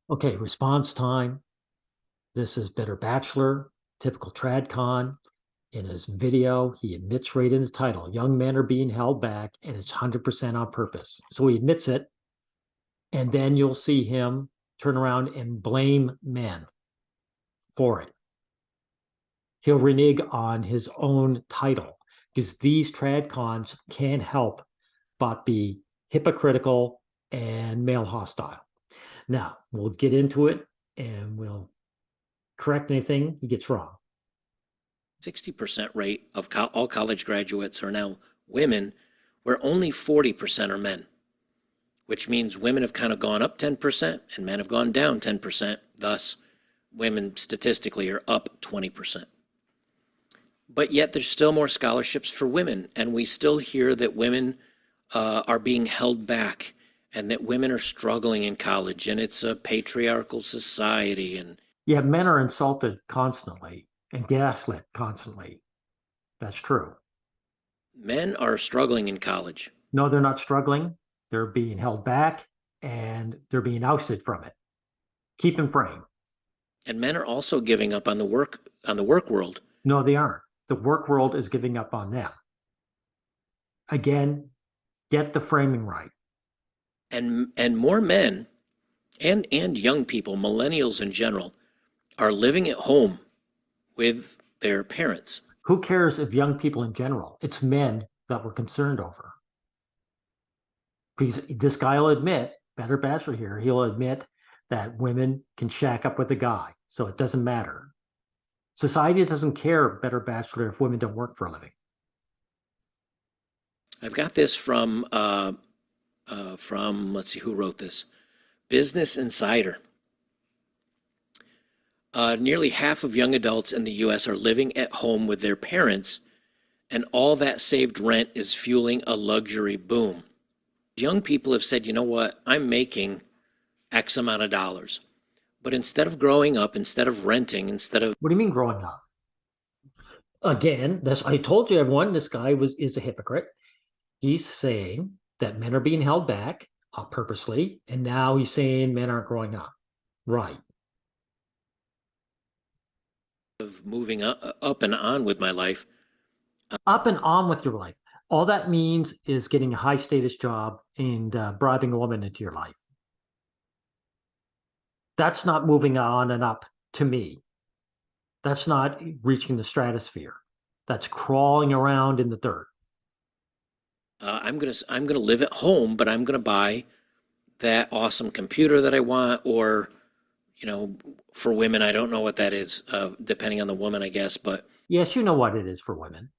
Okay, response time. This is Better Bachelor, typical TradCon. In his video, he admits right in the title, young men are being held back, and it's 100% on purpose. So he admits it, and then you'll see him turn around and blame men for it. He'll renege on his own title because these TradCons can't help but be hypocritical and male hostile. Now, we'll get into it and we'll correct anything he gets wrong. 60% rate of all college graduates are now women, where only 40% are men, which means women have kind of gone up 10% and men have gone down 10%. Thus, women statistically are up 20%. But yet there's still more scholarships for women, and we still hear that women are being held back and that women are struggling in college, and it's a patriarchal society. And Yeah, men are insulted constantly and gaslit constantly. That's true. men are struggling in college. No, they're not struggling. They're being held back and they're being ousted from it. Keep in frame. And men are also giving up on the work world. No, they aren't. The work world is giving up on them. Again, get the framing right. And more men and young people, millennials in general, are living at home with their parents. Who cares if young people in general? It's men that we're concerned over. Because this guy will admit, Better Bachelor here, he'll admit that women can shack up with a guy. So it doesn't matter. Society doesn't care, Better Bachelor, if women don't work for a living. I've got this from let's see who wrote this. Business Insider. Nearly half of young adults in the U.S. are living at home with their parents, and all that saved rent is fueling a luxury boom. Young people have said, you know what, I'm making X amount of dollars. But instead of growing up, instead of renting, instead of What do you mean growing up? Again, I told you everyone, this guy is a hypocrite. He's saying that men are being held back purposely, and now he's saying men aren't growing up. Right. moving up and on with my life. Up and on with your life. All that means is getting a high status job and bribing a woman into your life. That's not moving on and up to me. That's not reaching the stratosphere. That's crawling around in the dirt. I'm gonna live at home, but I'm gonna buy that awesome computer that I want, or for women, I don't know what that is, depending on the woman, I guess. But Yes, you know what it is for women.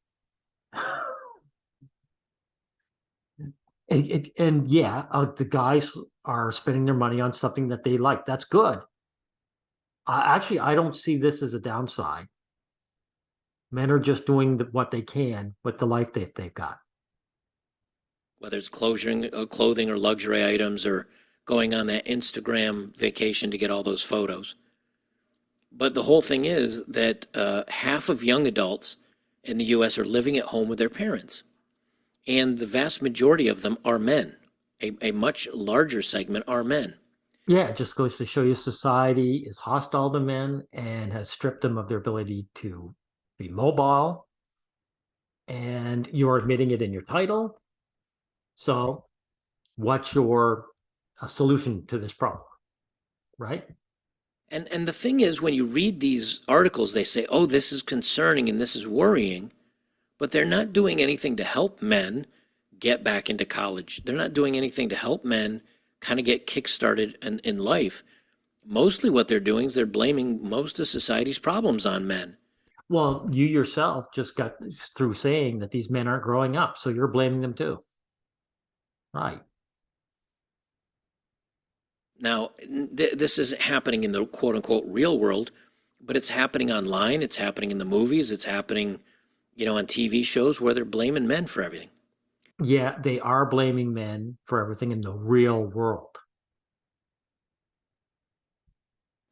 And yeah, the guys are spending their money on something that they like. That's good. Actually, I don't see this as a downside. Men are just doing what they can with the life they've got. whether it's clothing or luxury items, or going on that Instagram vacation to get all those photos. But the whole thing is that half of young adults in the U.S. are living at home with their parents, and the vast majority of them are men. A much larger segment are men. Yeah, it just goes to show you society is hostile to men and has stripped them of their ability to be mobile. And you're admitting it in your title. So, what's your solution to this problem? Right? And the thing is, when you read these articles, they say, oh, this is concerning and this is worrying, but they're not doing anything to help men get back into college. They're not doing anything to help men kind of get kickstarted in life. Mostly what they're doing is they're blaming most of society's problems on men. Well, you yourself just got through saying that these men aren't growing up, so you're blaming them too. Right. Now, this isn't happening in the quote unquote real world, but it's happening online. It's happening in the movies. It's happening, on TV shows where they're blaming men for everything. Yeah, they are blaming men for everything in the real world.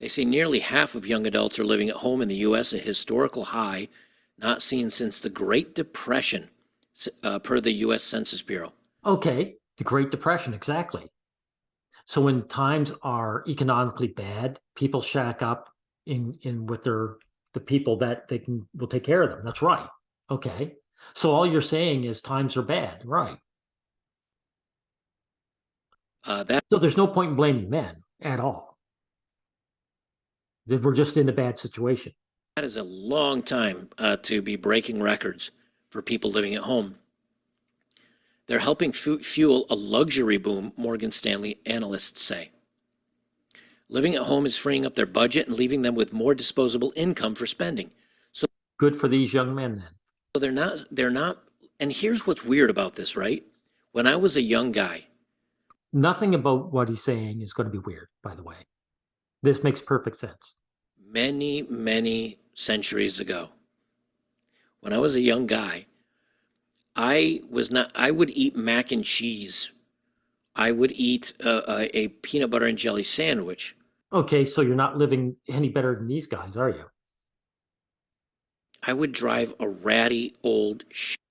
They say nearly half of young adults are living at home in the U.S., a historical high not seen since the Great Depression, per the U.S. Census Bureau. Okay, the Great Depression, exactly. So when times are economically bad, people shack up in with the people that they can will take care of them. That's right. Okay. So all you're saying is times are bad, right? That So there's no point in blaming men at all. We're just in a bad situation. is a long time to be breaking records for people living at home. They're helping fuel a luxury boom, Morgan Stanley analysts say. Living at home is freeing up their budget and leaving them with more disposable income for spending. So Good for these young men then. they're not, and here's what's weird about this, right? When I was a young guy, Nothing about what he's saying is going to be weird, by the way. This makes perfect sense. many, many centuries ago, when I was a young guy, I would eat mac and cheese. I would eat a peanut butter and jelly sandwich. Okay, so you're not living any better than these guys, are you? I would drive a ratty old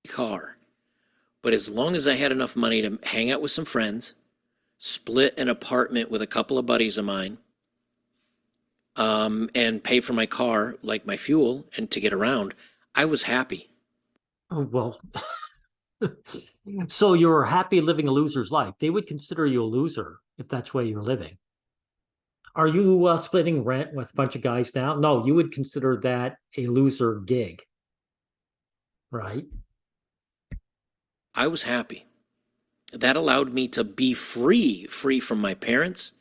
car. But as long as I had enough money to hang out with some friends, split an apartment with a couple of buddies of mine, and pay for my car, like my fuel, and to get around, I was happy. Oh, well, so you're happy living a loser's life. They would consider you a loser if that's where you're living. Are you splitting rent with a bunch of guys now? No, you would consider that a loser gig, right? I was happy. That allowed me to be free from my parents,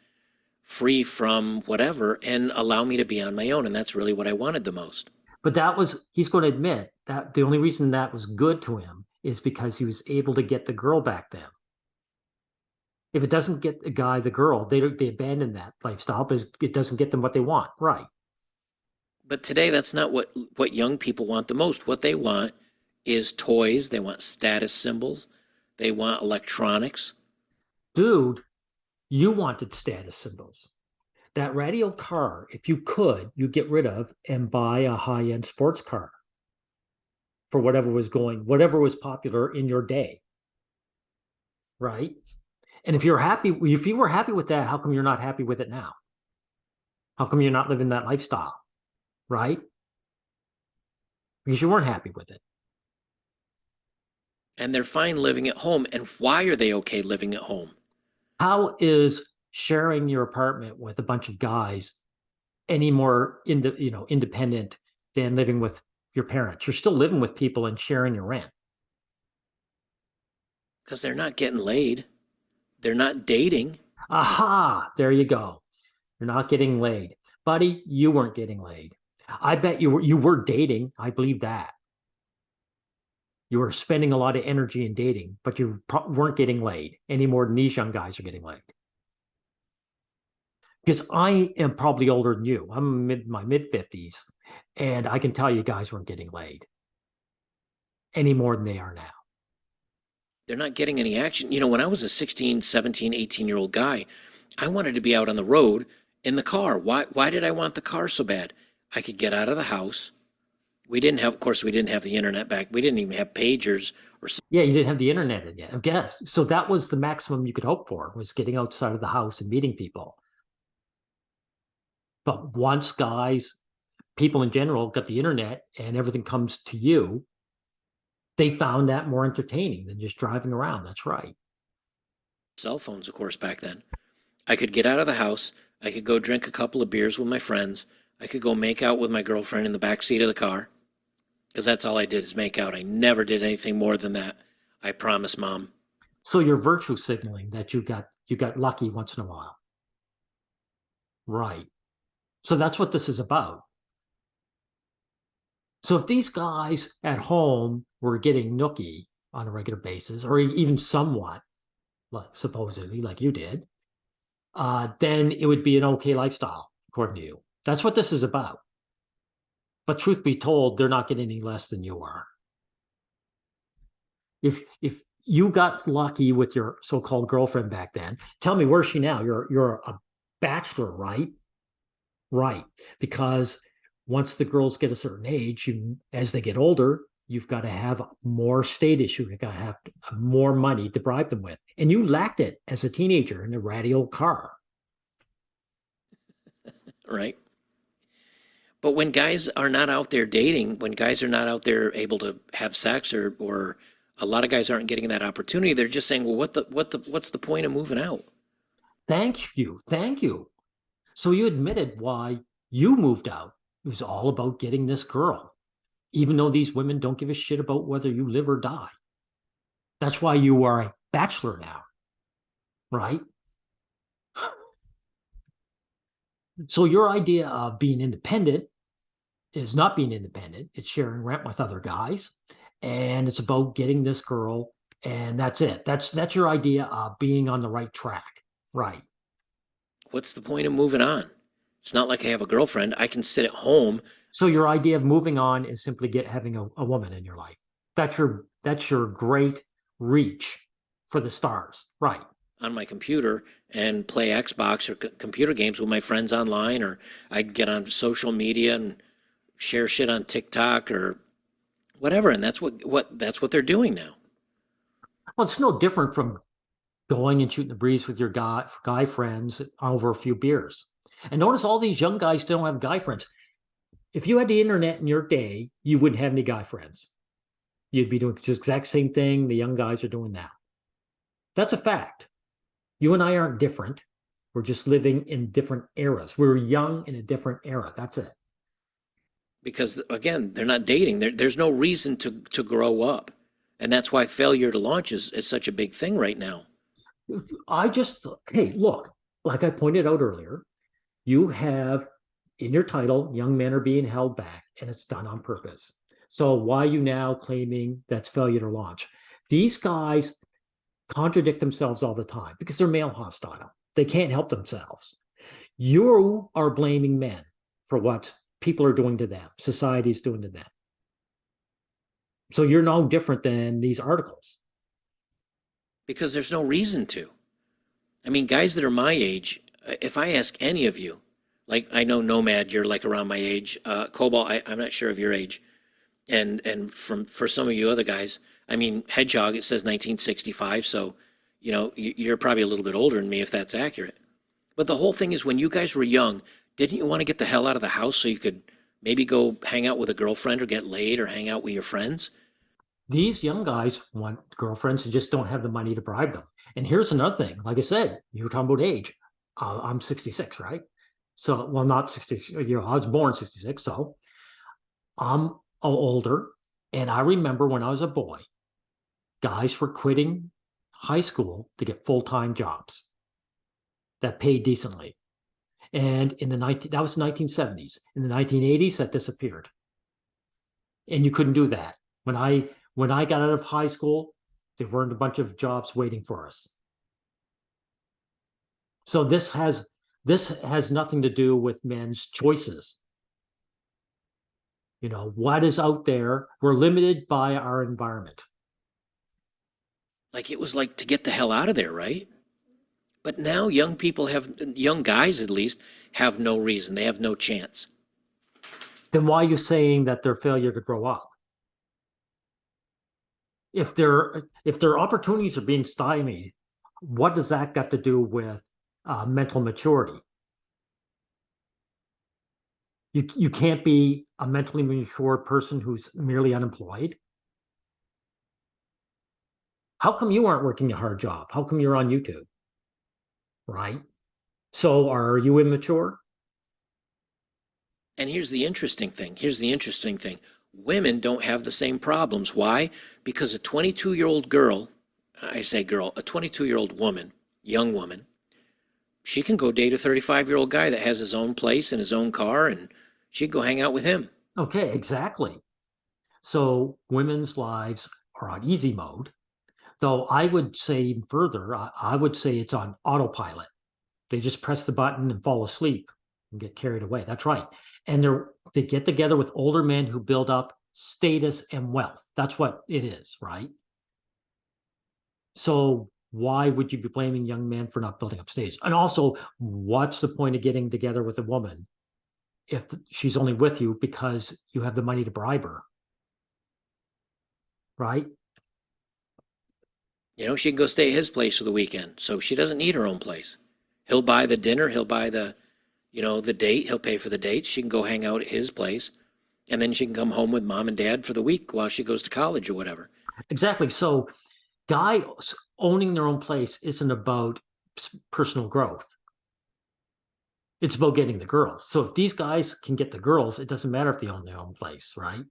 free from whatever, and allow me to be on my own. And that's really what I wanted the most. But that was, he's going to admit that the only reason that was good to him is because he was able to get the girl back then. If it doesn't get the guy, the girl, they abandon that lifestyle because it doesn't get them what they want, right? But today, that's not what young people want the most. What they want is toys. They want status symbols. They want electronics. Dude, you wanted status symbols. That radio car, if you could, you get rid of and buy a high-end sports car for whatever was popular in your day, right? And if you were happy with that, how come you're not happy with it now? How come you're not living that lifestyle, right? Because you weren't happy with it. And they're fine living at home. And why are they okay living at home? How is sharing your apartment with a bunch of guys any more independent than living with your parents? You're still living with people and sharing your rent. Because they're not getting laid. They're not dating. Aha, there you go. You're not getting laid. Buddy, you weren't getting laid. I bet you were dating. I believe that. You were spending a lot of energy in dating, but you weren't getting laid any more than these young guys are getting laid. Because I am probably older than you. I'm in my mid 50s, and I can tell you guys weren't getting laid any more than they are now. They're not getting any action. You know, when I was a 16, 17, 18-year-old guy, I wanted to be out on the road in the car. Why did I want the car so bad? I could get out of the house. Of course, we didn't have the internet back. We didn't even have pagers or something. Yeah, you didn't have the internet yet, I guess. So that was the maximum you could hope for, was getting outside of the house and meeting people. But once people in general got the internet and everything comes to you, they found that more entertaining than just driving around. That's right. Cell phones, of course, back then. I could get out of the house. I could go drink a couple of beers with my friends. I could go make out with my girlfriend in the back seat of the car. Because that's all I did is make out. I never did anything more than that. I promise, Mom. So you're virtue signaling that you got lucky once in a while. Right. So that's what this is about. So if these guys at home were getting nookie on a regular basis, or even somewhat, like supposedly like you did, then it would be an okay lifestyle, according to you. That's what this is about. But truth be told, they're not getting any less than you are. If you got lucky with your so-called girlfriend back then, tell me, where's she now? You're a bachelor, right? Right. Because once the girls get a certain age, as they get older, you've got to have more status. You've got to have more money to bribe them with. And you lacked it as a teenager in a ratty old car. Right? But when guys are not out there dating, when guys are not out there able to have sex, or a lot of guys aren't getting that opportunity, they're just saying, well, what's the point of moving out? Thank you. Thank you. So you admitted why you moved out. It was all about getting this girl, even though these women don't give a shit about whether you live or die. That's why you are a bachelor now, right? So your idea of being independent is not being independent. It's sharing rent with other guys. And it's about getting this girl. And that's it. That's your idea of being on the right track. Right. What's the point of moving on? It's not like I have a girlfriend. I can sit at home So your idea of moving on is simply having a woman in your life. That's your great reach for the stars. Right. on my computer and play Xbox or computer games with my friends online, or I can get on social media and share shit on TikTok or whatever. And that's what they're doing now. Well, it's no different from going and shooting the breeze with your guy friends over a few beers. And notice all these young guys don't have guy friends. If you had the internet in your day, you wouldn't have any guy friends. You'd be doing the exact same thing the young guys are doing now. That's a fact. You and I aren't different. We're just living in different eras. We're young in a different era. That's it. Because again, they're not dating. There's no reason to grow up. And that's why failure to launch is such a big thing right now. Hey, look, like I pointed out earlier, you have in your title, young men are being held back, and it's done on purpose. So why are you now claiming that's failure to launch? These guys contradict themselves all the time because they're male hostile. They can't help themselves. You are blaming men for what people are doing to them, society is doing to them. So you're no different than these articles. Because there's no reason to. I mean, guys that are my age, if I ask any of you, like I know Nomad, you're like around my age. Cobalt, I'm not sure of your age, and for some of you other guys, I mean, Hedgehog, it says 1965, so you're probably a little bit older than me if that's accurate. But the whole thing is, when you guys were young, didn't you want to get the hell out of the house so you could maybe go hang out with a girlfriend or get laid or hang out with your friends? These young guys want girlfriends and just don't have the money to bribe them. And here's another thing. Like I said, you were talking about age. I'm 66, right? So, well, not 60. I was born 66. So I'm older. And I remember when I was a boy, guys were quitting high school to get full-time jobs that paid decently. And that was 1970s. In the 1980s, that disappeared. And you couldn't do that. When I got out of high school, there weren't a bunch of jobs waiting for us. So this has nothing to do with men's choices. What is out there, we're limited by our environment. Like, it was like to get the hell out of there, right? But now young guys at least, have no reason. They have no chance. Then why are you saying that they're failure to grow up? If their opportunities are being stymied, what does that got to do with mental maturity? You can't be a mentally mature person who's merely unemployed. How come you aren't working a hard job? How come you're on YouTube? Right? So are you immature? And here's the interesting thing. Women don't have the same problems. Why? Because a 22-year-old girl, I say girl, a 22-year-old woman, young woman, she can go date a 35-year-old guy that has his own place and his own car, and she'd go hang out with him. Okay, exactly. So women's lives are on easy mode, though I would say even further, I would say it's on autopilot. They just press the button and fall asleep and get carried away. That's right. And they get together with older men who build up status and wealth. That's what it is, right? So why would you be blaming young men for not building up status? And also, what's the point of getting together with a woman if she's only with you because you have the money to bribe her? right? You know, she can go stay at his place for the weekend, so she doesn't need her own place. He'll buy the dinner, he'll buy the, you know, the date, he'll pay for the date. She can go hang out at his place, and then she can come home with mom and dad for the week while she goes to college or whatever. Exactly. So guys owning their own place isn't about personal growth. It's about getting the girls. So if these guys can get the girls, it doesn't matter if they own their own place, right?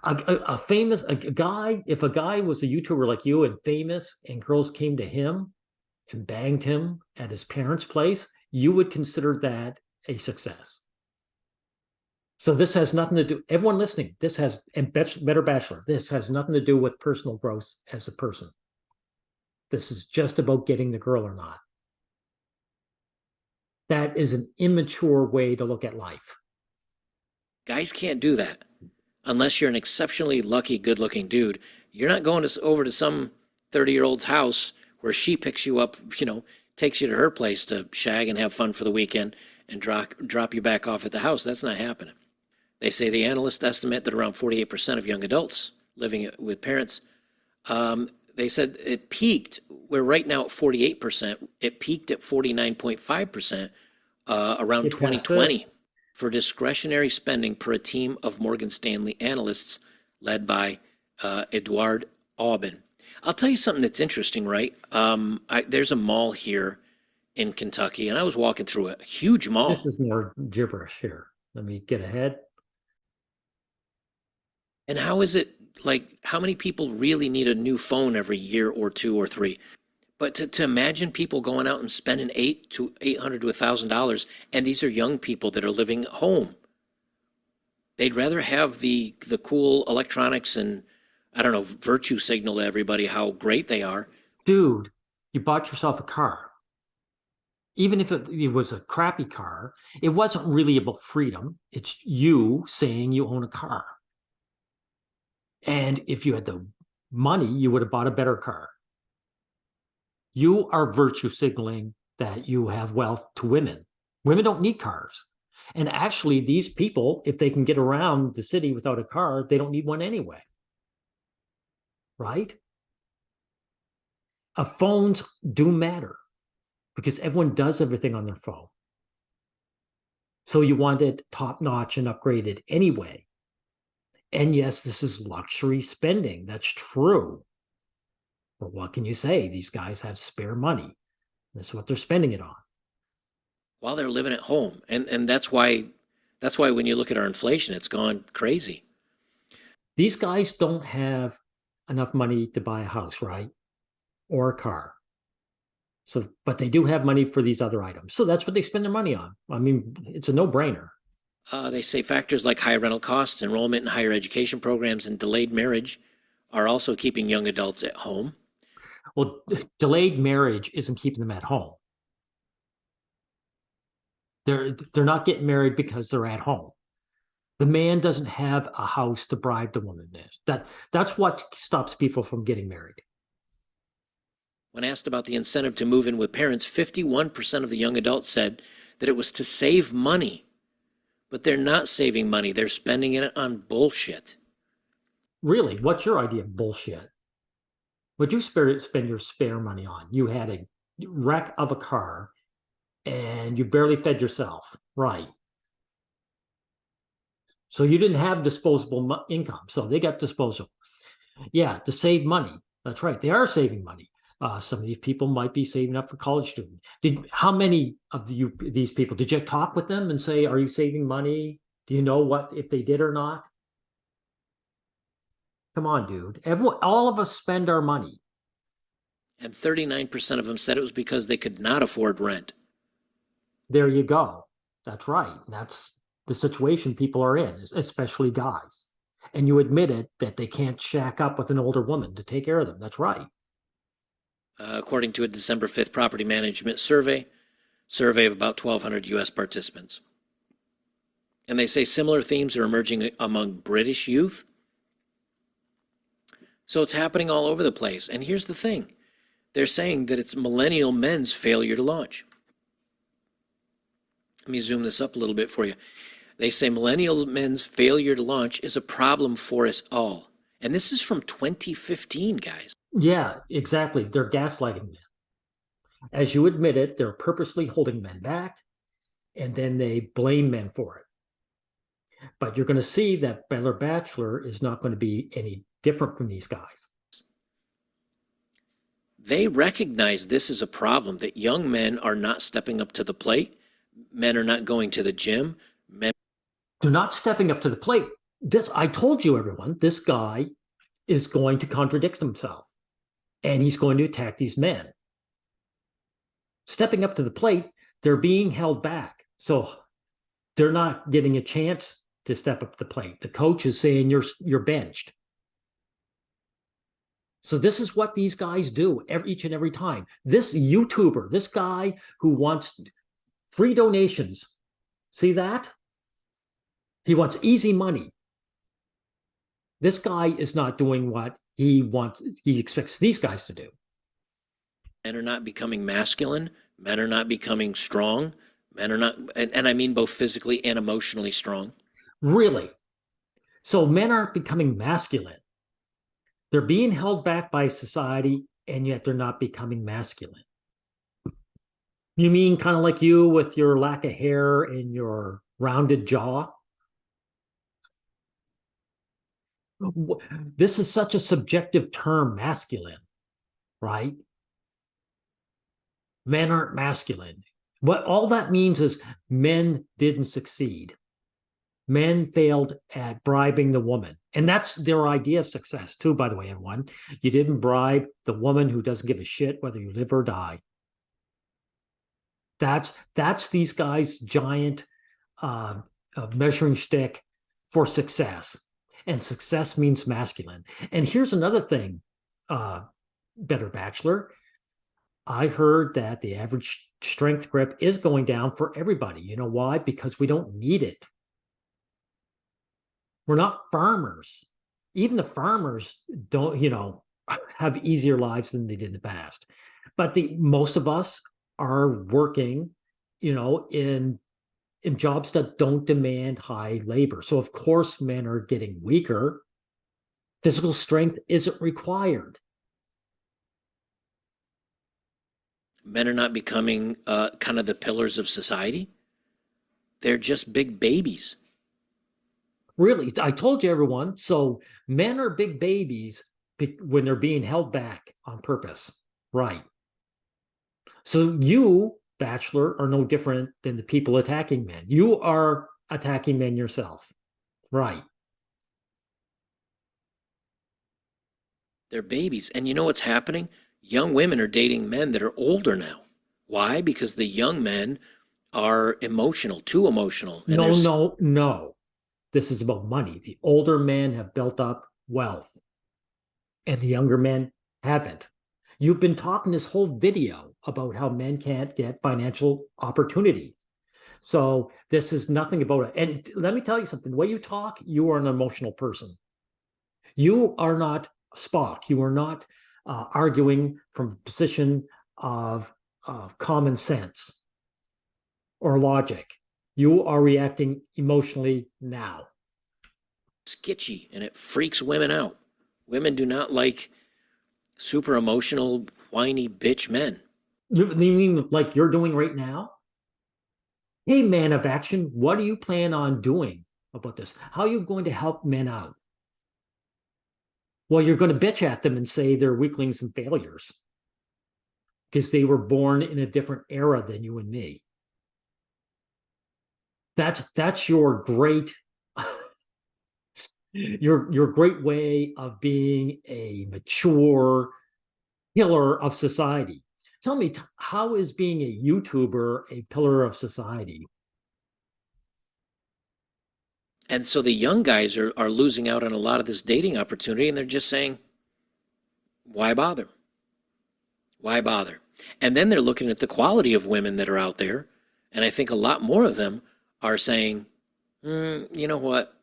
A famous a guy, if a guy was a YouTuber like you and famous, and girls came to him and banged him at his parents' place, you would consider that a success. So this has nothing to do, everyone listening, this has, and Better Bachelor, this has nothing to do with personal growth as a person. This is just about getting the girl or not. That is an immature way to look at life. Guys can't do that unless you're an exceptionally lucky, good-looking dude. You're not going over to some 30-year-old's house where she picks you up, you know, takes you to her place to shag and have fun for the weekend and drop you back off at the house. That's not happening. They say the analysts estimate that around 48% of young adults living with parents, they said it peaked. We're right now at 48%. It peaked at 49.5% around 2020 for discretionary spending per a team of Morgan Stanley analysts led by Edward Aubin. I'll tell you something that's interesting, right? There's a mall here in Kentucky, and I was walking through a huge mall. This is more gibberish here. Let me get ahead. And how is it, like, how many people really need a new phone every year or two or three? But to imagine people going out and spending $800 to $1,000, and these are young people that are living at home. They'd rather have the cool electronics and, I don't know, virtue signal to everybody how great they are. Dude, you bought yourself a car. Even if it was a crappy car, it wasn't really about freedom. It's you saying you own a car. And if you had the money, you would have bought a better car. You are virtue signaling that you have wealth to women. Women don't need cars. And actually, these people, if they can get around the city without a car, they don't need one anyway. Right? Phones do matter because everyone does everything on their phone. So you want it top notch and upgraded anyway. And yes, this is luxury spending. That's true. But what can you say? These guys have spare money. That's what they're spending it on. While they're living at home. And that's why when you look at our inflation, it's gone crazy. These guys don't have enough money to buy a house, right? Or a car. So, but they do have money for these other items. So that's what they spend their money on. I mean, it's a no-brainer. They say factors like high rental costs, enrollment in higher education programs, and delayed marriage are also keeping young adults at home. Well, delayed marriage isn't keeping them at home. They're not getting married because they're at home. The man doesn't have a house to bribe the woman in. That's what stops people from getting married. When asked about the incentive to move in with parents, 51% of the young adults said that it was to save money. But they're not saving money. They're spending it on bullshit. Really? What's your idea of bullshit? What'd you spend your spare money on? You had a wreck of a car and you barely fed yourself. Right. So you didn't have disposable income. So they got disposable. Yeah, to save money. That's right. They are saving money. Some of these people might be saving up for college students. How many of these people, did you talk with them and say, are you saving money? Do you know what, if they did or not? Come on, dude. All of us spend our money. And 39% of them said it was because they could not afford rent. There you go. That's right. That's the situation people are in, especially guys. And you admit it that they can't shack up with an older woman to take care of them. That's right. According to a December 5th property management survey of about 1,200 U.S. participants. And they say similar themes are emerging among British youth. So it's happening all over the place. And here's the thing. They're saying that it's millennial men's failure to launch. Let me zoom this up a little bit for you. They say millennial men's failure to launch is a problem for us all. And this is from 2015, guys. Yeah, exactly. They're gaslighting men. As you admit it, they're purposely holding men back, and then they blame men for it. But you're going to see that Bachelor is not going to be any different from these guys. They recognize this is a problem, that young men are not stepping up to the plate. Men are not going to the gym. Men They're not stepping up to the plate. I told you, everyone, this guy is going to contradict himself, and he's going to attack these men. Stepping up to the plate, they're being held back. So they're not getting a chance to step up to the plate. The coach is saying you're benched. So this is what these guys do each and every time. This YouTuber, this guy who wants free donations, see that? He wants easy money. This guy is not doing what he expects these guys to do. men are not becoming masculine. Men are not becoming strong. Men are not, and I mean both physically and emotionally strong. Really. So men aren't becoming masculine. They're being held back by society, and yet they're not becoming masculine. You mean kind of like you with your lack of hair and your rounded jaw? This is such a subjective term, masculine, right? Men aren't masculine. What all that means is men didn't succeed. Men failed at bribing the woman. And that's their idea of success, too, by the way, everyone. You didn't bribe the woman who doesn't give a shit whether you live or die. That's these guys' giant measuring stick for success. And success means masculine. And here's another thing, Better Bachelor. I heard that the average strength grip is going down for everybody. You know why? Because we don't need it. We're not farmers. Even the farmers don't, have easier lives than they did in the past. But most of us are working, in jobs that don't demand high labor. So of course men are getting weaker. Physical strength isn't required. Men are not becoming kind of the pillars of society. They're just big babies. Really, I told you, everyone. So men are big babies when they're being held back on purpose. Right. So you, Bachelor, are no different than the people attacking men. You are attacking men yourself. Right. They're babies. And you know what's happening? Young women are dating men that are older now. Why? Because the young men are emotional, too emotional. And No. This is about money. The older men have built up wealth, and the younger men haven't. You've been talking this whole video about how men can't get financial opportunity. So this is nothing about it. And let me tell you something. The way you talk, you are an emotional person. You are not Spock. You are not arguing from a position of common sense or logic. You are reacting emotionally now. sketchy, and it freaks women out. Women do not like super emotional, whiny bitch men. You mean like you're doing right now? Hey, man of action, what do you plan on doing about this? How are you going to help men out? Well, you're going to bitch at them and say they're weaklings and failures because they were born in a different era than you and me. That's your great your great way of being a mature pillar of society. Tell me, how is being a YouTuber a pillar of society? And so the young guys are losing out on a lot of this dating opportunity, and they're just saying, why bother? Why bother? And then they're looking at the quality of women that are out there, and I think a lot more of them are saying, you know what?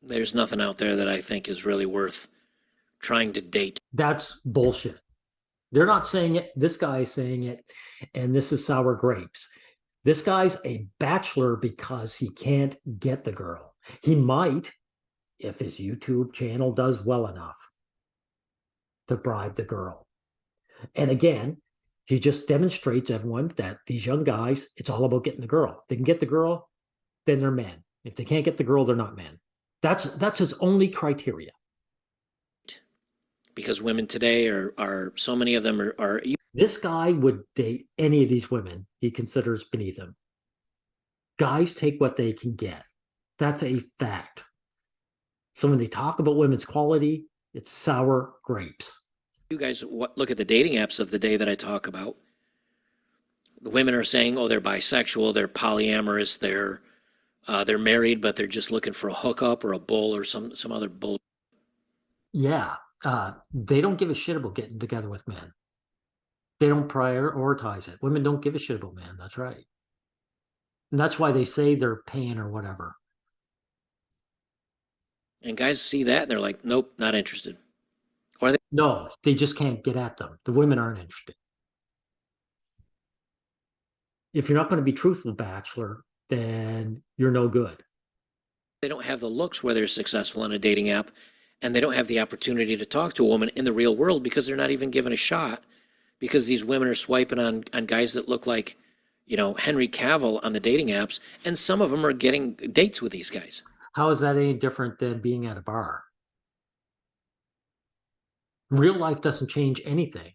There's nothing out there that I think is really worth trying to date. That's bullshit. They're not saying it. This guy is saying it, and this is sour grapes. This guy's a bachelor because he can't get the girl. He might, if his YouTube channel does well enough to bribe the girl. And again, he just demonstrates everyone that these young guys, it's all about getting the girl. If they can get the girl, then they're men. If they can't get the girl, they're not men. That's his only criteria. Because women today are so many of them are This guy would date any of these women he considers beneath him. Guys take what they can get. That's a fact. So when they talk about women's quality, it's sour grapes. you guys look at the dating apps of the day that I talk about. The women are saying, oh, they're bisexual, they're polyamorous, they're married, but they're just looking for a hookup or a bull or some other bull. Yeah, they don't give a shit about getting together with men. They don't prioritize it. Women don't give a shit about men. That's right. And that's why they say they're paying or whatever. And guys see that and they're like, nope, not interested. Or they, No, they just can't get at them. The women aren't interested. If you're not going to be truthful, Bachelor, then you're no good. they don't have the looks where they're successful on a dating app, and they don't have the opportunity to talk to a woman in the real world because they're not even given a shot, because these women are swiping on guys that look like, Henry Cavill on the dating apps, and some of them are getting dates with these guys. How is that any different than being at a bar? Real life doesn't change anything.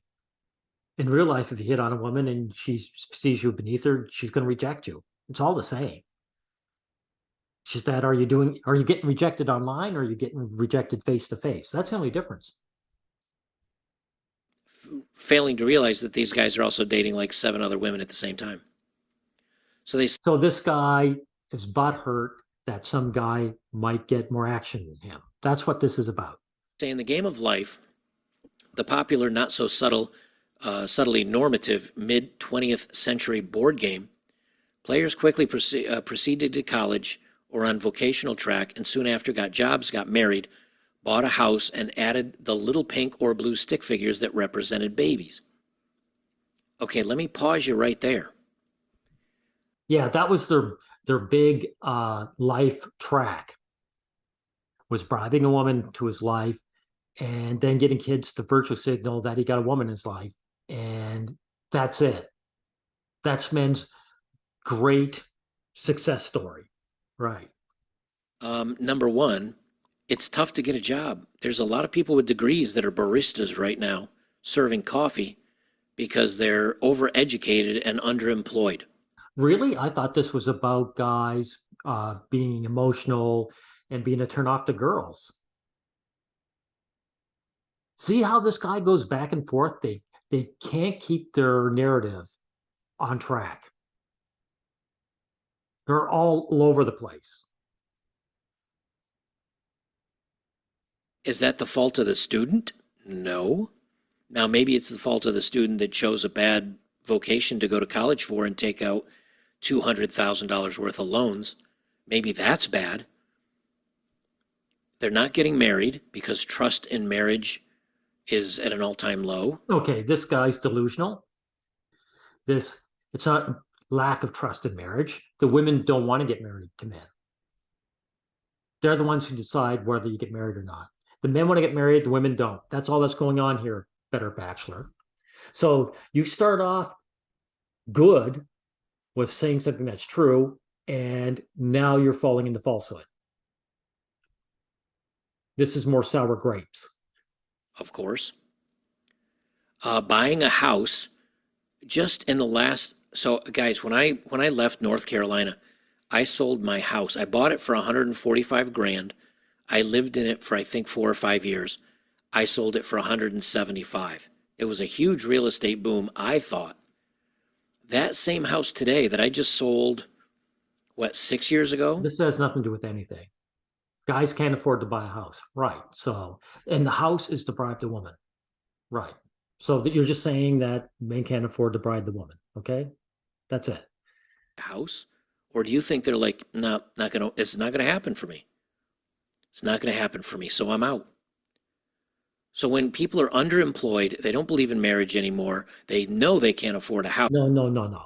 In real life, if you hit on a woman and she sees you beneath her, she's going to reject you. It's all the same. It's just that are you getting rejected online or are you getting rejected face to face? That's the only difference. Failing to realize that these guys are also dating like 7 other women at the same time. So this guy is butthurt that some guy might get more action than him. That's what this is about. Say in the game of life, the popular, not so subtly normative mid 20th century board game, players quickly proceeded to college or on vocational track, and soon after got jobs, got married, bought a house, and added the little pink or blue stick figures that represented babies. Okay, let me pause you right there. Yeah, that was their big life track, was bribing a woman to his life and then getting kids to virtue signal that he got a woman in his life. And that's it. That's men's great success story. Right. Number one, it's tough to get a job. There's a lot of people with degrees that are baristas right now serving coffee because they're overeducated and underemployed. Really? I thought this was about guys being emotional and being a turnoff to girls. See how this guy goes back and forth? They can't keep their narrative on track. They're all over the place. Is that the fault of the student? No. Now, maybe it's the fault of the student that chose a bad vocation to go to college for and take out $200,000 worth of loans. Maybe that's bad. They're not getting married because trust in marriage is at an all-time low. Okay, this guy's delusional. It's not lack of trust in marriage. The women don't want to get married to men. They're the ones who decide whether you get married or not. The men want to get married, the women don't. That's all that's going on here, better Bachelor. So you start off good with saying something that's true, and now you're falling into falsehood. This is more sour grapes. Of course. Buying a house just in the last, so guys, when I left North Carolina, I sold my house. I bought it for 145 grand. I lived in it for I think 4 or 5 years. I sold it for 175. It was a huge real estate boom, I thought. That same house today that I just sold, what, 6 years ago? This has nothing to do with anything. Guys can't afford to buy a house. Right. So, and the house is to bribe the woman. Right. So that you're just saying that men can't afford to bribe the woman. Okay. That's it. House? Or do you think they're like, no, it's not gonna happen for me. It's not gonna happen for me, so I'm out. So when people are underemployed, they don't believe in marriage anymore. They know they can't afford a house. No, no, no, no.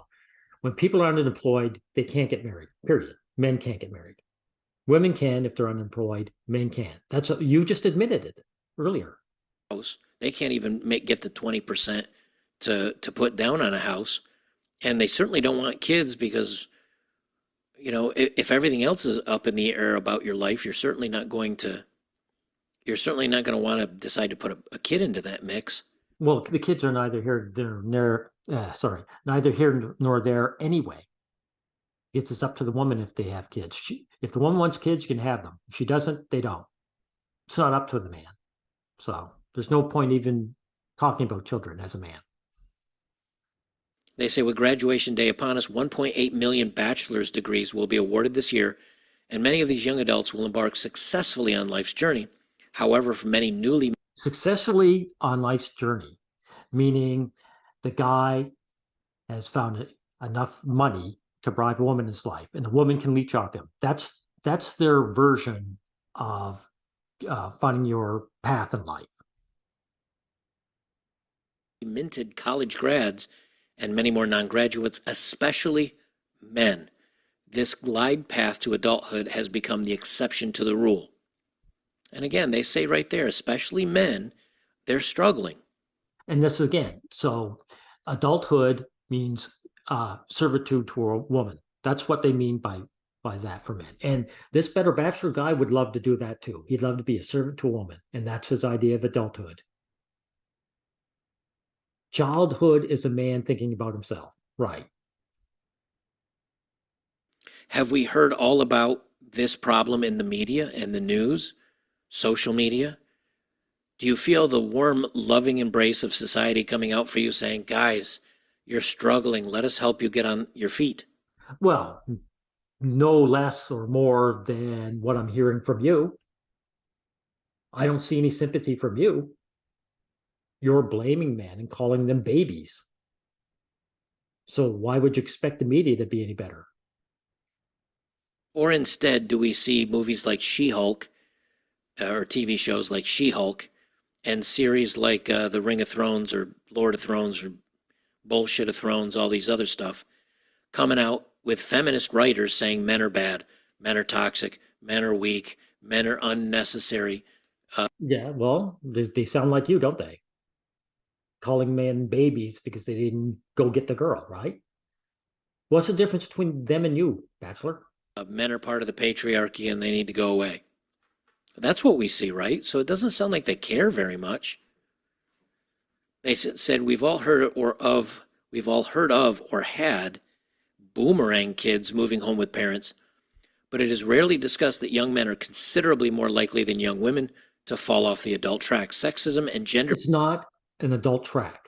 When people are unemployed, they can't get married. Period. Men can't get married. Women can if they're unemployed. Men can't. That's you just admitted it earlier. house. They can't even get the 20% to put down on a house. And they certainly don't want kids because, if everything else is up in the air about your life, you're certainly not going to want to decide to put a kid into that mix. Well, the kids are neither here neither here nor there anyway. It's up to the woman if they have kids. If the woman wants kids, you can have them. If she doesn't, they don't. It's not up to the man. So there's no point even talking about children as a man. They say with graduation day upon us, 1.8 million bachelor's degrees will be awarded this year, and many of these young adults will embark successfully on life's journey. However, for many newly Successfully on life's journey, meaning the guy has found enough money to bribe a woman in his life, and the woman can leech off him. That's their version of finding your path in life. minted college grads and many more non-graduates, especially men, this glide path to adulthood has become the exception to the rule. And again, they say right there, especially men, they're struggling. And this again, so adulthood means servitude to a woman. That's what they mean by that for men. And this Better Bachelor guy would love to do that too. He'd love to be a servant to a woman, and that's his idea of adulthood. Childhood is a man thinking about himself, right? Have we heard all about this problem in the media and the news, social media? Do you feel the warm, loving embrace of society coming out for you saying, guys, you're struggling, let us help you get on your feet? Well, no less or more than what I'm hearing from you. I don't see any sympathy from you. You're blaming men and calling them babies. So why would you expect the media to be any better? Or instead, do we see movies like She-Hulk or TV shows like She-Hulk and series like The Ring of Thrones or Lord of Thrones or Bullshit of Thrones, all these other stuff, coming out with feminist writers saying men are bad, men are toxic, men are weak, men are unnecessary. Yeah, well, they sound like you, don't they? Calling men babies because they didn't go get the girl, right? What's the difference between them and you, Bachelor? Men are part of the patriarchy and they need to go away. That's what we see, right? So it doesn't sound like they care very much. They said we've all heard of or had boomerang kids moving home with parents, but it is rarely discussed that young men are considerably more likely than young women to fall off the adult track. Sexism and gender. It's not an adult track.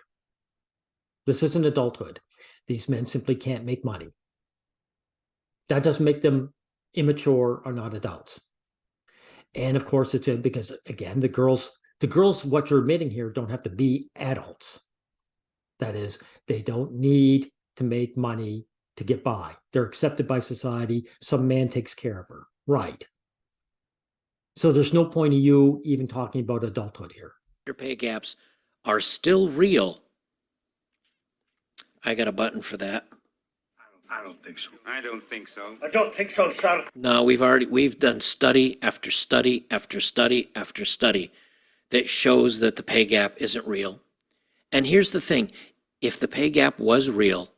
This isn't adulthood. These men simply can't make money. That doesn't make them immature or not adults. And of course, it's because again, the girls, what you're admitting here, don't have to be adults. That is, they don't need to make money to get by. They're accepted by society. Some man takes care of her. Right. So there's no point of you even talking about adulthood here. Pay gaps are still real. I got a button for that. I don't think so. I don't think so. I don't think so, sir. No, we've done study after study after study after study that shows that the pay gap isn't real. And here's the thing, if the pay gap was real,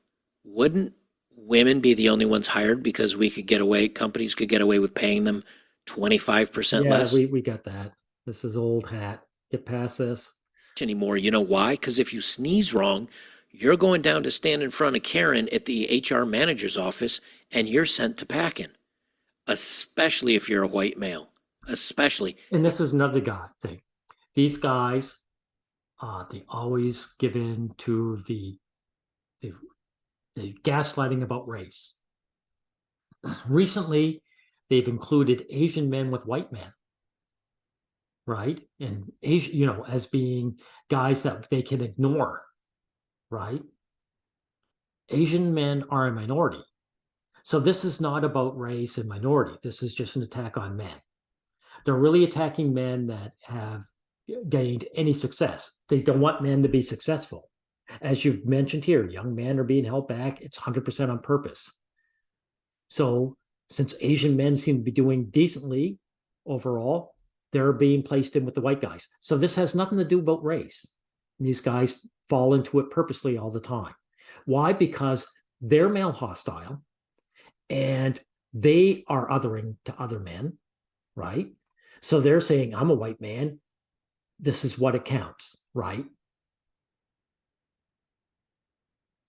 wouldn't women be the only ones hired because companies could get away with paying them 25% less? We got that. This is old hat. Get past this. Anymore. You know why? Because if you sneeze wrong, you're going down to stand in front of Karen at the HR manager's office and you're sent to packing, especially if you're a white male, especially. And this is another thing. These guys, they always give in to the gaslighting about race. Recently, they've included Asian men with white men, right? And Asian, as being guys that they can ignore, right? Asian men are a minority. So this is not about race and minority. This is just an attack on men. They're really attacking men that have gained any success. They don't want men to be successful. As you've mentioned here, young men are being held back. It's 100% on purpose. So Since Asian men seem to be doing decently overall, they're being placed in with the white guys. So this has nothing to do about race. And these guys fall into it purposely all the time. Why? Because they're male hostile and they are othering to other men, right? So they're saying, I'm a white man. This is what it counts, right?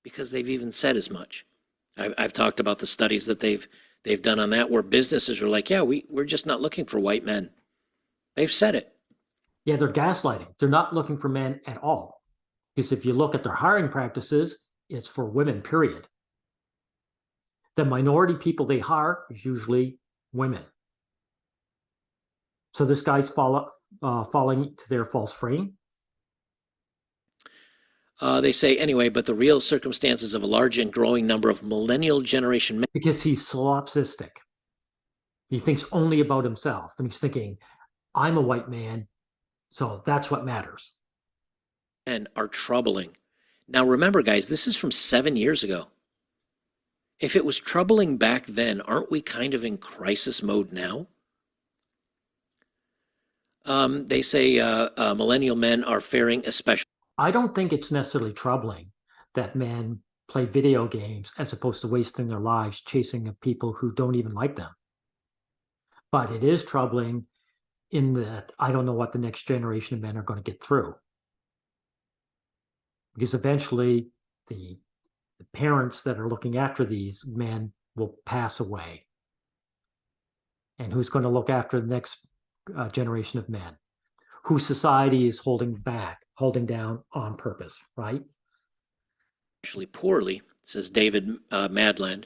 Because they've even said as much. I've talked about the studies that they've done on that, where businesses are like, yeah, we're just not looking for white men. They've said it. Yeah, they're gaslighting. They're not looking for men at all. Because if you look at their hiring practices, it's for women, period. The minority people they hire is usually women. So this guy's falling to their false frame. They say anyway, but the real circumstances of a large and growing number of millennial generation men Because he's solipsistic. He thinks only about himself. And he's thinking, I'm a white man, so that's what matters. are troubling. Now remember, guys, this is from 7 years ago. If it was troubling back then, aren't we kind of in crisis mode now? They say millennial men are faring especially. I don't think it's necessarily troubling that men play video games as opposed to wasting their lives chasing people who don't even like them. But it is troubling in that I don't know what the next generation of men are going to get through. Because eventually the parents that are looking after these men will pass away. And who's going to look after the next generation of men? Whose society is holding back, holding down on purpose, right? Actually poorly, says David Madland,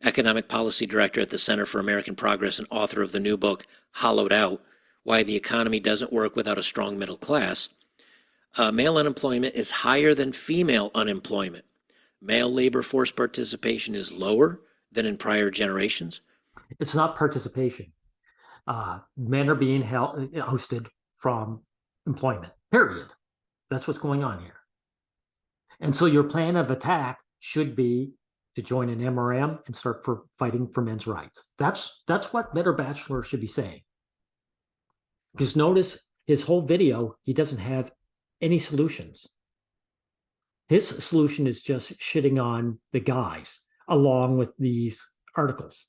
economic policy director at the Center for American Progress and author of the new book, Hollowed Out, Why the Economy Doesn't Work Without a Strong Middle Class. Male unemployment is higher than female unemployment. Male labor force participation is lower than in prior generations. It's not participation. Men are being ousted from employment, period. That's what's going on here. And so your plan of attack should be to join an MRM and start fighting for men's rights. That's what Better Bachelor should be saying. Because notice his whole video, he doesn't have any solutions. His solution is just shitting on the guys along with these articles.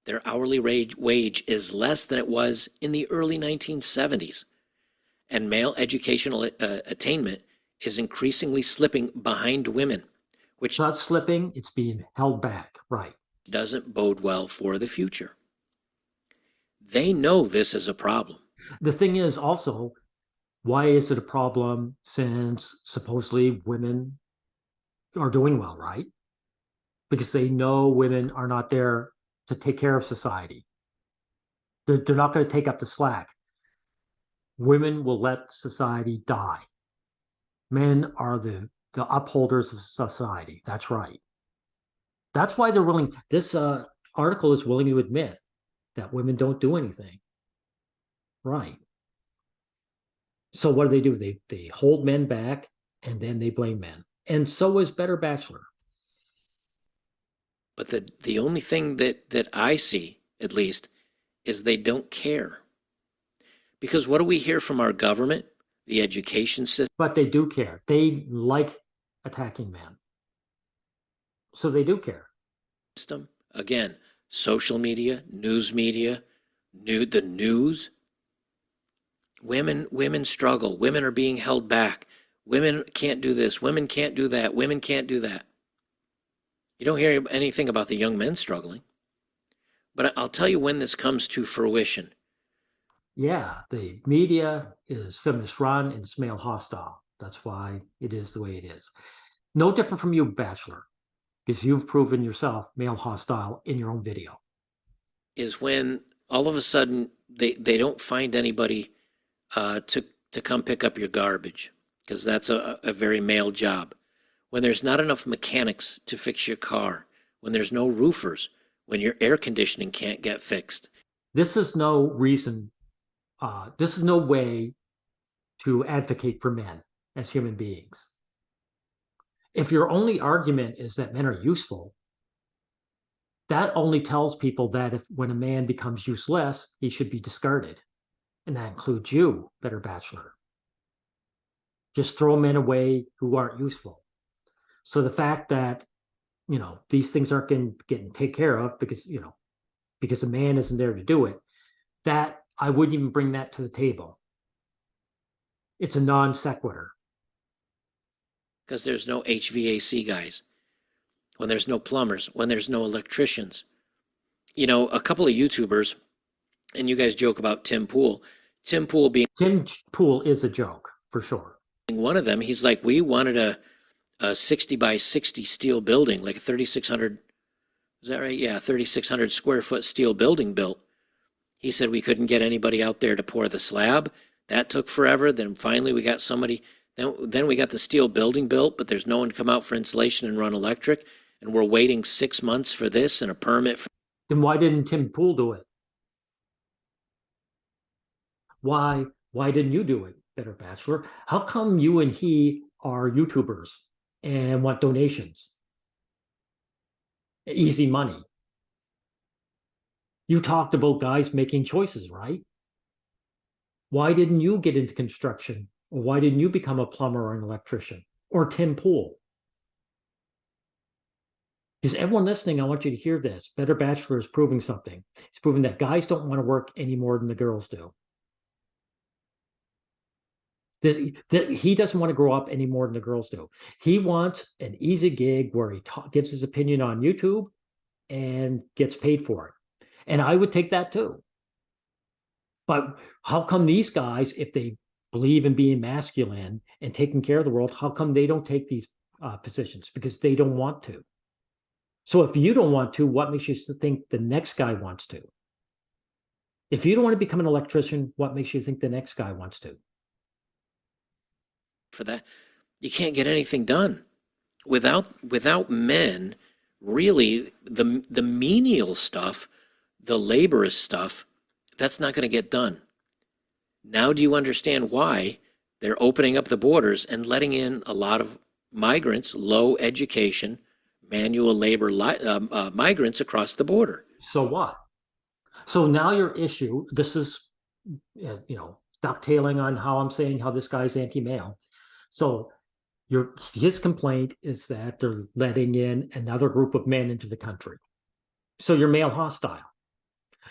Their hourly wage is less than it was in the early 1970s. And male educational attainment is increasingly slipping behind women, which It's not slipping, it's being held back, right? doesn't bode well for the future. They know this is a problem. The thing is also, why is it a problem since supposedly women are doing well, right? Because they know women are not there to take care of society. They're not going to take up the slack. Women will let society die. Men are the upholders of society. That's right. That's why they're willing. This article is willing to admit that women don't do anything. Right. So what do? They hold men back and then they blame men. And so is Better Bachelor. But the only thing that I see, at least, is they don't care. Because what do we hear from our government, the education system? But they do care. They like attacking men. So they do care. Again, social media, news media, the news. Women struggle. Women are being held back. Women can't do this. Women can't do that. Women can't do that. You don't hear anything about the young men struggling. But I'll tell you when this comes to fruition. Yeah, the media is feminist run and it's male hostile. That's why it is the way it is. No different from you, Bachelor, because you've proven yourself male hostile in your own video. Is when all of a sudden they don't find anybody to come pick up your garbage, because that's a very male job. When there's not enough mechanics to fix your car, when there's no roofers, when your air conditioning can't get fixed. This is no reason, this is no way to advocate for men as human beings. If your only argument is that men are useful, That only tells people that if when a man becomes useless, he should be discarded. And that includes you, better bachelor. Just throw men away who aren't useful. So the fact that, these things aren't getting taken care of because the man isn't there to do it, that I wouldn't even bring that to the table. It's a non sequitur. Because there's no HVAC guys, when there's no plumbers, when there's no electricians. A couple of YouTubers, and you guys joke about Tim Pool. Tim Pool being Tim Pool is a joke, for sure. one of them. He's like, we wanted a 60 by 60 steel building, like a 3,600, is that right? Yeah, 3,600 square foot steel building built. He said we couldn't get anybody out there to pour the slab. That took forever. Then finally we got somebody. Then we got the steel building built, but there's no one to come out for insulation and run electric. And we're waiting 6 months for this and a permit. Then why didn't Tim Pool do it? Why didn't you do it, better bachelor? How come you and he are YouTubers and want donations? Easy money. You talked about guys making choices, right? Why didn't you get into construction? Or why didn't you become a plumber or an electrician? Or Tim Pool? Because everyone listening, I want you to hear this. Better Bachelor is proving something. It's proving that guys don't want to work any more than the girls do. He doesn't want to grow up any more than the girls do. He wants an easy gig where he gives his opinion on YouTube and gets paid for it. And I would take that too. But how come these guys, if they believe in being masculine and taking care of the world, how come they don't take these positions? Because they don't want to. So if you don't want to, what makes you think the next guy wants to? If you don't want to become an electrician, what makes you think the next guy wants to? For that, you can't get anything done without men. Really, the menial stuff, the laborious stuff, that's not going to get done. Now, do you understand why they're opening up the borders and letting in a lot of migrants, low education, manual labor migrants across the border? So what? So now your issue, this is, dovetailing on how I'm saying how this guy's anti-male. So his complaint is that they're letting in another group of men into the country. So you're male hostile.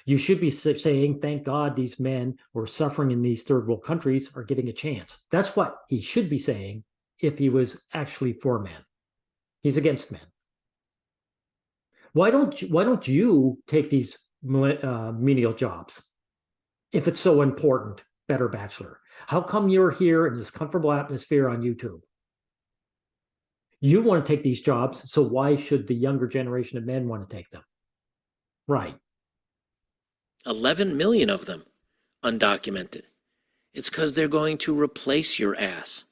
You should be saying, thank God these men who are suffering in these third world countries are getting a chance. That's what he should be saying if he was actually for men. He's against men. Why don't you take these menial jobs if it's so important, better bachelor? How come you're here in this comfortable atmosphere on YouTube? You want to take these jobs, so why should the younger generation of men want to take them? Right. 11 million of them undocumented. It's because they're going to replace your ass.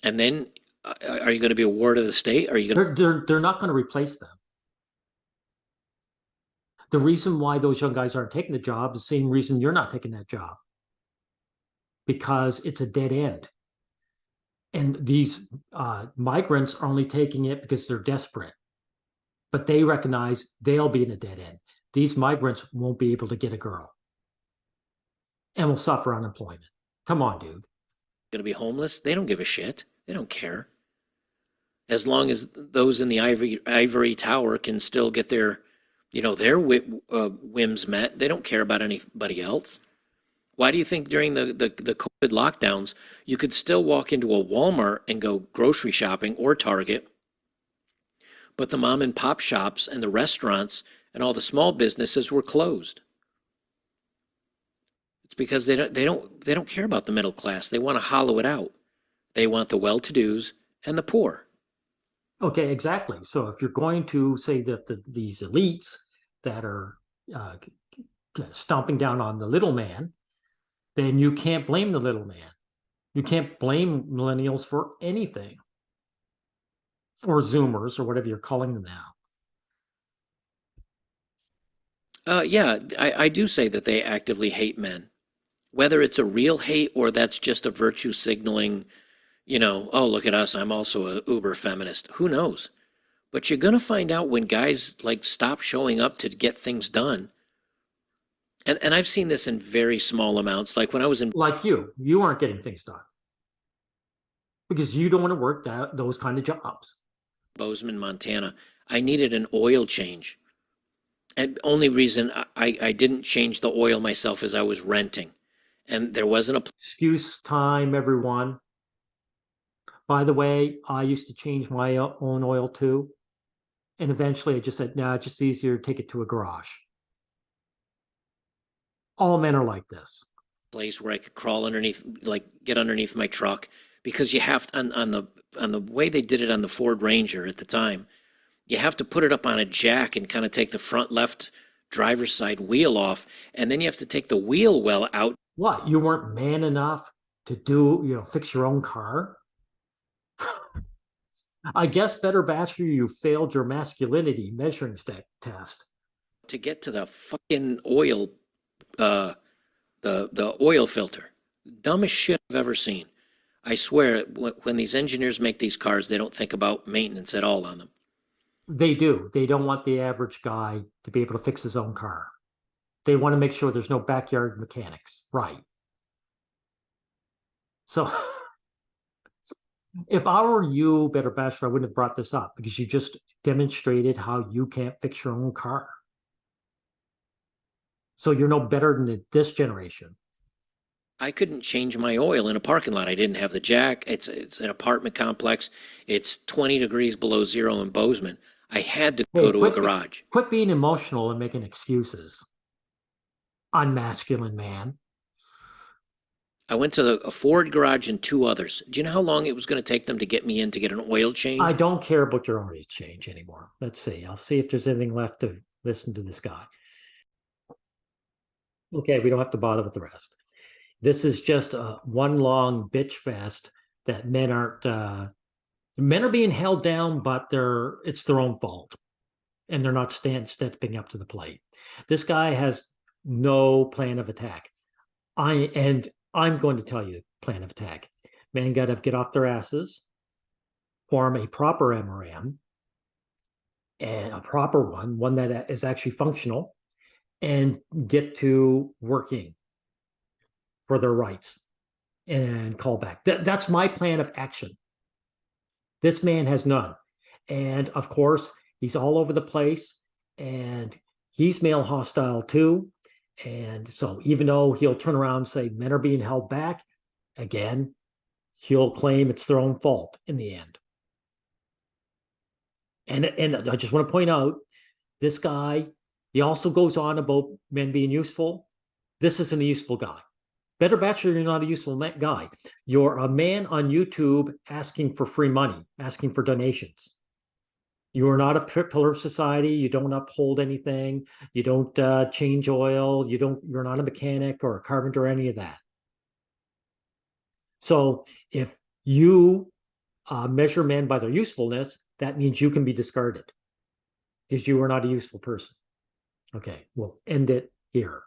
And then, are you going to be a ward of the state? Are you going to? They're not going to replace them. The reason why those young guys aren't taking the job is the same reason you're not taking that job. Because it's a dead end. And these migrants are only taking it because they're desperate. But they recognize they'll be in a dead end. These migrants won't be able to get a girl and will suffer unemployment. Come on, dude. Going to be homeless? They don't give a shit. They don't care. As long as those in the ivory tower can still get their whims met, they don't care about anybody else. Why do you think during the COVID lockdowns, you could still walk into a Walmart and go grocery shopping or Target, but the mom and pop shops and the restaurants and all the small businesses were closed? It's because they don't care about the middle class. They want to hollow it out. They want the well-to-dos and the poor. Okay, exactly. So if you're going to say that these elites that are stomping down on the little man, then you can't blame the little man. You can't blame millennials for anything. Or Zoomers, or whatever you're calling them now. Yeah, I do say that they actively hate men. Whether it's a real hate or that's just a virtue signaling, oh, look at us, I'm also a uber feminist. Who knows? But you're going to find out when guys like stop showing up to get things done. And I've seen this in very small amounts. Like when I was in Like you aren't getting things done because you don't want to work those kind of jobs. Bozeman, Montana, I needed an oil change. And only reason I didn't change the oil myself is I was renting. And there wasn't a Excuse time, everyone. By the way, I used to change my own oil too. And eventually I just said, nah, it's just easier to take it to a garage. All men are like this. place where I could crawl underneath, like get underneath my truck, because you have on the way they did it on the Ford Ranger at the time, you have to put it up on a jack and kind of take the front left driver's side wheel off, and then you have to take the wheel well out. What? You weren't man enough to do, fix your own car? I guess, Better Bachelor, you failed your masculinity measuring test. To get to the fucking oil, the oil filter. Dumbest shit I've ever seen. I swear, when these engineers make these cars, they don't think about maintenance at all on them. They do. They don't want the average guy to be able to fix his own car. They want to make sure there's no backyard mechanics. Right. So if I were you, Better Bachelor, I wouldn't have brought this up because you just demonstrated how you can't fix your own car. So you're no better than this generation. I couldn't change my oil in a parking lot. I didn't have the jack. It's an apartment complex. It's 20 degrees below zero in Bozeman. I had to go to a garage. Quit being emotional and making excuses. Unmasculine man. I went to a Ford garage and two others. Do you know how long it was going to take them to get me in to get an oil change? I don't care about your oil change anymore. Let's see. I'll see if there's anything left to listen to this guy. Okay, we don't have to bother with the rest. This is just one long bitch fest that men are being held down, but it's their own fault, and they're not stepping up to the plate. This guy has no plan of attack. I'm going to tell you plan of attack. Men got to get off their asses, form a proper MRM, and a proper one that is actually functional, and get to working for their rights and call back. That's my plan of action. This man has none. And of course, he's all over the place, and he's male hostile too. And so even though he'll turn around and say men are being held back, again, he'll claim it's their own fault in the end. And I just want to point out, this guy, he also goes on about men being useful. This isn't a useful guy. Better Bachelor, you're not a useful guy. You're a man on YouTube asking for free money, asking for donations. You are not a pillar of society. You don't uphold anything. You don't change oil. You're not a mechanic or a carpenter or any of that. So if you measure men by their usefulness, that means you can be discarded because you are not a useful person. Okay, we'll end it here.